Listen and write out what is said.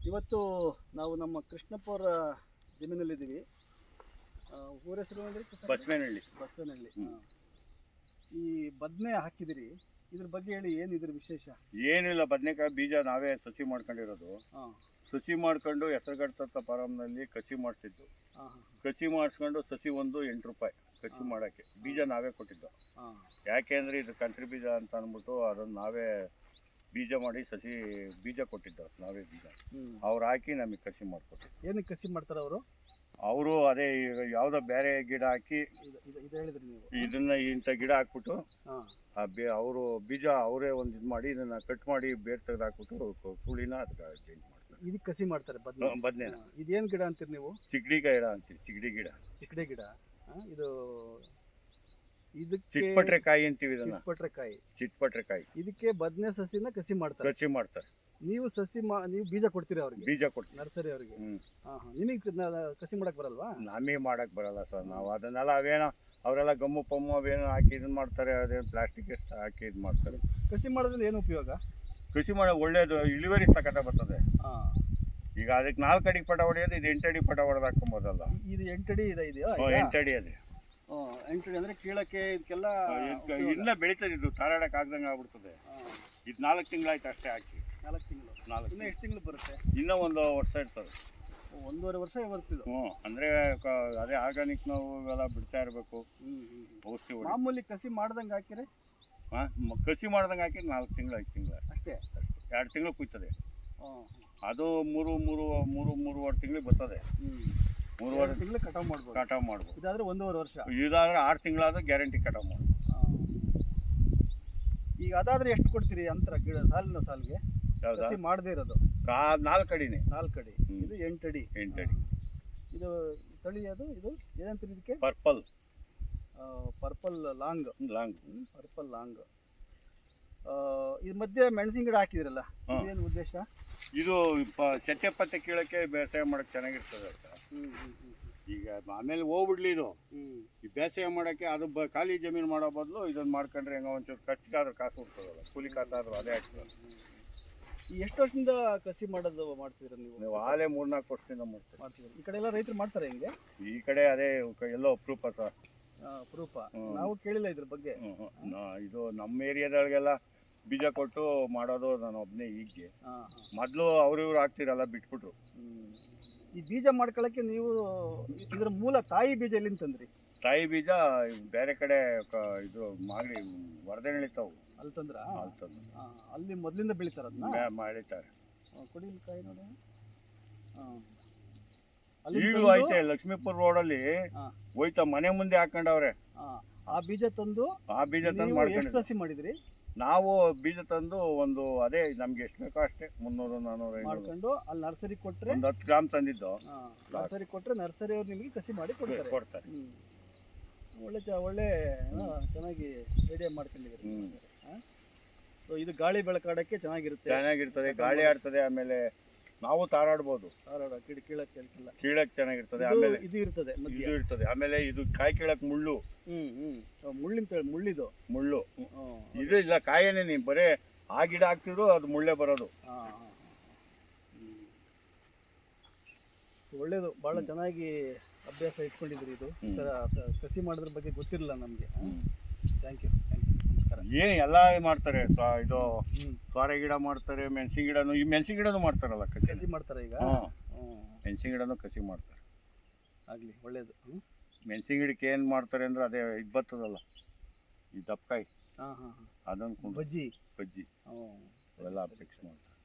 ಇವತ್ತು ನಾವು ನಮ್ಮ ಕೃಷ್ಣಪ್ಪ ಅವರ ಜಮೀನಲ್ಲಿದ್ದೀವಿ. ಊರ ಹೆಸರು ಅಂದರೆ ಬಸವನಹಳ್ಳಿ. ಬಸವನಹಳ್ಳಿ. ಈ ಬದನೆ ಹಾಕಿದಿರಿ, ಇದ್ರ ಬಗ್ಗೆ ಹೇಳಿ, ಏನು ಇದ್ರ ವಿಶೇಷ? ಏನಿಲ್ಲ, ಬದನೆಕಾಯಿ ಬೀಜ ನಾವೇ ಸಸಿ ಮಾಡ್ಕೊಂಡಿರೋದು. ಸಸಿ ಮಾಡ್ಕೊಂಡು ಹೆಸರುಗಟ್ಟ ಫಾರಮ್ನಲ್ಲಿ ಕಸಿ ಮಾಡಿಸಿದ್ದು. ಕಸಿ ಮಾಡಿಸ್ಕೊಂಡು ಸಸಿ ಒಂದು 8 ರೂಪಾಯಿ ಕಸಿ ಮಾಡೋಕ್ಕೆ. ಬೀಜ ನಾವೇ ಕೊಟ್ಟಿದ್ದು. ಯಾಕೆಂದರೆ ಇದು ಕಂಟ್ರಿ ಬೀಜ ಅಂತ ಅಂದ್ಬಿಟ್ಟು ಅದನ್ನು ನಾವೇ ಬೀಜ ಮಾಡಿ ಸಸಿ ಬೀಜ ಕೊಟ್ಟಿದ್ದು. ನಾವೇ ಬೀಜ ಅವ್ರು ಹಾಕಿ ನಮಗೆ ಕಸಿ ಮಾಡಿಕೊಟ್ಟಿದ್ದು. ಏನಕ್ಕೆ ಕಸಿ ಮಾಡ್ತಾರೆ ಅವರು? ಅವರು ಅದೇ ಯಾವುದೋ ಬೇರೆ ಗಿಡ ಹಾಕಿ ಇದನ್ನ ಇಂಥ ಗಿಡ ಹಾಕ್ಬಿಟ್ಟು ಅವರು ಬೀಜ ಅವರೇ ಒಂದು ಇದು ಮಾಡಿ ಇದನ್ನ ಕಟ್ ಮಾಡಿ ಬೇರೆ ತೆಗೆದು ಹಾಕ್ಬಿಟ್ಟು ಸುಳಿನ ಅದಕ್ಕೆ ಚೇಂಜ್ ಮಾಡ್ತಾರೆ. ಇದಕ್ಕೆ ಕಸಿ ಮಾಡ್ತಾರೆ ಬದನೆ. ಇದೇನು ಗಿಡ ಅಂತೀರಿ ನೀವು? ಚಿಗಡಿ ಗಿಡ ಅಂತೀರಿ. ಚಿಗಡಿ ಗಿಡ. ಚಿಗಡಿ ಗಿಡ. ಇದು ಇದಕ್ಕೆ ಚಿಟ್ಪಟ್ರೆಕಾಯಿ ಅಂತೀವಿ ಇದನ್ನ. ಚಿಟ್ಪಟ್ರೆಕಾಯಿ. ಚಿಟ್ಪಟ್ರೆಕಾಯಿ. ಇದಕ್ಕೆ ಬದನೆ ಸಸಿನ ಕಸಿ ಮಾಡ್ತಾರೆ. ಕಸಿ ಮಾಡ್ತಾರೆ. ನೀವು ನೀವು ಬೀಜ ಕೊಡ್ತೀರಿ ಅವ್ರಿಗೆ? ಬೀಜ ಕೊಡ್ತೀವಿ ನರ್ಸರಿ ಅವ್ರಿಗೆ. ನಿಮಗೆ ಕಸಿ ಮಾಡಕ್ ಬರಲ್ವಾ? ನಮಗೆ ಮಾಡಕ್ ಬರಲ್ಲ ಸರ್. ನಾವು ಅದನ್ನೆಲ್ಲ ಅವೇನೋ ಅವರೆಲ್ಲ ಗಮ್ಮು ಪಮ್ಮು ಅವೇನೋ ಹಾಕಿ ಇದನ್ನ ಮಾಡ್ತಾರೆ. ಅದೇನು ಪ್ಲಾಸ್ಟಿಕ್ ಎಷ್ಟು ಹಾಕಿ ಇದು ಮಾಡ್ತಾರೆ. ಕಸಿ ಮಾಡೋದ್ರಿಂದ ಏನು ಉಪಯೋಗ? ಕೃಷಿ ಮಾಡೋದು ಒಳ್ಳೇದು, ಇಳುವರಿ ಸಖತ ಬರ್ತದೆ. ಈಗ ಅದಕ್ಕೆ 4 ಅಡಿ ಪಟ ಹೊಡೆಯೋದು, ಇದು 8 ಅಡಿ ಪಟ ಹೊಡೆದು ಹಾಕೊಂಬೋದಲ್ಲ. ಇದು 8 ಅಡಿ ಇದೆಯಾ? 8 ಅಡಿ ಅದೇ. 8 ಅಡಿ ಅಂದ್ರೆ ಕೀಳಕ್ಕೆ ಇದಕ್ಕೆಲ್ಲ ಇನ್ನ ಬೆಳೀತದೆ. ಇದು ತಾರಾಡಕ್ಕೆ ಆಗ್ದಂಗೆ ಆಗ್ಬಿಡ್ತದೆ. ಇದು 4 ತಿಂಗಳಾಯ್ತು ಅಷ್ಟೇ ಹಾಕಿ. 4 ತಿಂಗಳು. ಇನ್ನು ಎಷ್ಟು ತಿಂಗಳು ಬರುತ್ತೆ? ಇನ್ನೂ 1 ವರ್ಷ ಇರ್ತದೆ. 1.5 ವರ್ಷ ಬರ್ತಿದ್ದು. ಅಂದರೆ ಅದೇ ಆರ್ಗಾನಿಕ್ ನಾವು ಇವೆಲ್ಲ ಬಿಡ್ತಾ ಇರಬೇಕು. ಔಷಧಿ ಮಾಮೂಲಿ ಕಸಿ ಮಾಡ್ದಂಗೆ ಹಾಕಿದ್ರೆ ಕಸಿ ಮಾಡ್ದಂಗೆ ಹಾಕಿ 4 ತಿಂಗಳು 5 ತಿಂಗಳು ಅಷ್ಟೇ. 2 ತಿಂಗಳು ಕುಯ್ತದೆ. ಅದು 3.5 ತಿಂಗಳಿಗೆ ಬರ್ತದೆ. 3.5 ತಿಂಗಳು ಕಟಾವು ಮಾಡ್ಬೋದು. ಇದಾದ್ರೆ 1.5 ವರ್ಷ. ಇದಾದ್ರೆ 6 ತಿಂಗಳಾದ್ರೂ ಗ್ಯಾರಂಟಿ ಕಟಾವು ಮಾಡ್ಬೋದು. ಈಗ ಅದಾದ್ರೆ ಎಷ್ಟು ಕೊಡ್ತೀರಿ ಅಂತರ ಗಿಡ ಸಾಲಿನ ಸಾಲಿಗೆ? ಕಸಿ ಮಾಡದೇ ಇರೋದು 4 ಅಡಿನೇ. 4 ಅಡಿ. ಇದು 8 ಅಡಿ. 8 ಅಡಿ. ಇದು ತಳಿ ಅದು ಇದು ಏನಂತೀರಿ ಇದಕ್ಕೆ? Purple. Purple long. Purple long. ಈ ಮಧ್ಯೆ ಮೆಣಸಿನ ಗಿಡ ಹಾಕಿದ್ರಲ್ಲ, ಏನು ಉದ್ದೇಶ? ಇದು ಸೆಟ್ಟೆ ಪತ್ತೆ ಕೀಳಕ್ಕೆ ಬೇಸಾಯ ಮಾಡಕ್ಕೆ ಚೆನ್ನಾಗಿರ್ತದೆ ಅಂತ. ಈಗ ಆಮೇಲೆ ಹೋಗ್ಬಿಡ್ಲಿ ಇದು. ಈ ಬೇಸಾಯ ಮಾಡೋಕ್ಕೆ ಅದು ಖಾಲಿ ಜಮೀನು ಮಾಡೋ ಬದಲು ಇದನ್ನು ಮಾಡ್ಕೊಂಡ್ರೆ ಹೆಂಗ ಒಂಚೂರು ಖರ್ಚಿಗಾದ್ರೂ ಕಾಸು ಹುಡ್ತದಲ್ಲ, ಕೂಲಿ ಕಾಸಾದ್ರೂ ಅದೇ ಆಗ್ತದೆ. ಎಷ್ಟು ವರ್ಷದಿಂದ ಕಸಿ ಮಾಡ್ತೀರ ನೀವು? ನೀವು ಆಲೇ 3-4 ವರ್ಷದಿಂದ ಮಾಡ್ತೀವಿ. ಈ ಕಡೆ ಎಲ್ಲ ರೈತರು ಮಾಡ್ತಾರೆ ಹಿಂಗೆ? ಈ ಕಡೆ ಅದೇ ಎಲ್ಲೋ ಅಪರೂಪ ಸರ್. ಅಪರೂಪ. ನಾವು ಕೇಳಿಲ್ಲ ಇದ್ರ ಬಗ್ಗೆ. ಇದು ನಮ್ಮ ಏರಿಯಾದೊಳಗೆಲ್ಲ ಬೀಜ ಕೊಟ್ಟು ಮಾಡೋದು ನಾನು ಒಬ್ಬನೇ. ಈಗ್ಗೆ ಮೊದಲು ಇವ್ರು ಹಾಕ್ತಿರಲ್ಲ ಬಿಟ್ಬಿಟ್ರು. ಈ ಬೀಜ ಮಾಡ್ಕೊಳಕ್ಕೆ ನೀವು ಇದ್ರ ಮೂಲ ತಾಯಿ ಬೀಜ ಎಲ್ಲಿಂದ ತಂದ್ರಿ? ತಾಯಿ ಬೀಜ ಬೇರೆ ಕಡೆ ಇದು ಮಾಗಡಿ ವರದನಹಳ್ಳಿ ತಾವು ಅಲ್ಲಿ ತಂದ್ರ? ಅಲ್ಲಿ ಮೊದಲಿಂದ ಬೆಳಿತಾರದನ್ನ ಮಾಡಿದ್ದಾರೆ. ಕೊಡಿಕಾಯಿ ನೋಡಿ. ಈಗಲೂ ಐತೆ ಲಕ್ಷ್ಮೀಪುರ ರೋಡಲ್ಲಿ ಹೋಯ್ತಾ ಮನೆ ಮುಂದೆ ಹಾಕೊಂಡವ್ರೆ. ಆ ಬೀಜ ತಂದು ಎಷ್ಟು ಸಸಿ ಮಾಡಿದ್ರಿ? ನಾವು ಬೀಜ ತಂದು ಒಂದು ಅದೇ ನಮ್ಗೆ ಎಷ್ಟು ಬೇಕೋ ಅಷ್ಟೇ 300-400 ಮಾಡ್ಕೊಂಡು ಅಲ್ಲಿ ನರ್ಸರಿ ಕೊಟ್ರೆ 10 ಗ್ರಾಮ್ ತಂದಿದ್ದು. ನರ್ಸರಿ ಕೊಟ್ರೆ ನರ್ಸರಿ ಅವ್ರು ನಿಮಗೆ ಕಸಿ ಮಾಡಿ ಕೊಡ್ತಾರೆ. ಒಳ್ಳೆ ಚೆನ್ನಾಗಿ ಐಡಿಯಾ ಮಾಡ್ಕೊಂಡಿದ್ದೀರಿ. ಇದು ಗಾಳಿ ಬೆಳಕಾಡಕ್ಕೆ ಚೆನ್ನಾಗಿರ್ತದೆ. ಗಾಳಿ ಆಡ್ತದೆ. ಆಮೇಲೆ ನಾವು ತಾರಾಡ್ಬೋದು. ಕೀಳಕ್ ಚೆನ್ನಾಗಿರ್ತದೆ. ಆಮೇಲೆ ಇದು ಇರ್ತದೆ. ಆಮೇಲೆ ಇದು ಕಾಯಿ ಕೀಳಕ್ ಮುಳ್ಳು. ಮುಳ್ಳಿದು ಮುಳ್ಳು ಇದು ಇಲ್ಲ. ಕಾಯೇನೆ ನೀವು ಬರೇ ಆ ಗಿಡ ಹಾಕ್ತಿದ್ರು ಅದು ಮುಳ್ಳೆ ಬರೋದು. ಒಳ್ಳೇದು. ಬಹಳ ಚೆನ್ನಾಗಿ ಅಭ್ಯಾಸ ಇಟ್ಕೊಂಡಿದ್ರಿ. ಇದು ಈ ಥರ ಕಸಿ ಮಾಡೋದ್ರ ಬಗ್ಗೆ ಗೊತ್ತಿರಲಿಲ್ಲ ನಮಗೆ. Thank you. ನಮಸ್ಕಾರ. ಎಲ್ಲ ಮಾಡ್ತಾರೆ. ಇದು ಸೋರೆ ಗಿಡ ಮಾಡ್ತಾರೆ, ಮೆಣಸಿನ ಗಿಡನು. ಈ ಮೆಣಸಿನ ಗಿಡನು ಮಾಡ್ತಾರಲ್ಲ, ಕಸಿ ಮಾಡ್ತಾರೆ. ಈಗ ಮೆಣಸಿನ ಗಿಡನು ಕಸಿ ಮಾಡ್ತಾರೆ. ಆಗಲಿ, ಒಳ್ಳೇದು. ಮೆಣಸಿನ ಗಿಡಕ್ಕೆ ಏನು ಮಾಡ್ತಾರೆ ಅಂದ್ರೆ ಅದೇ ಇದು ಬರ್ತದಲ್ಲ, ಈ ದಪ್ಪಕಾಯಿ, ಅದನ್ನು ಬಜ್ಜಿ ಅವೆಲ್ಲ ಫಿಕ್ಸ್ ಮಾಡ್ತಾರೆ.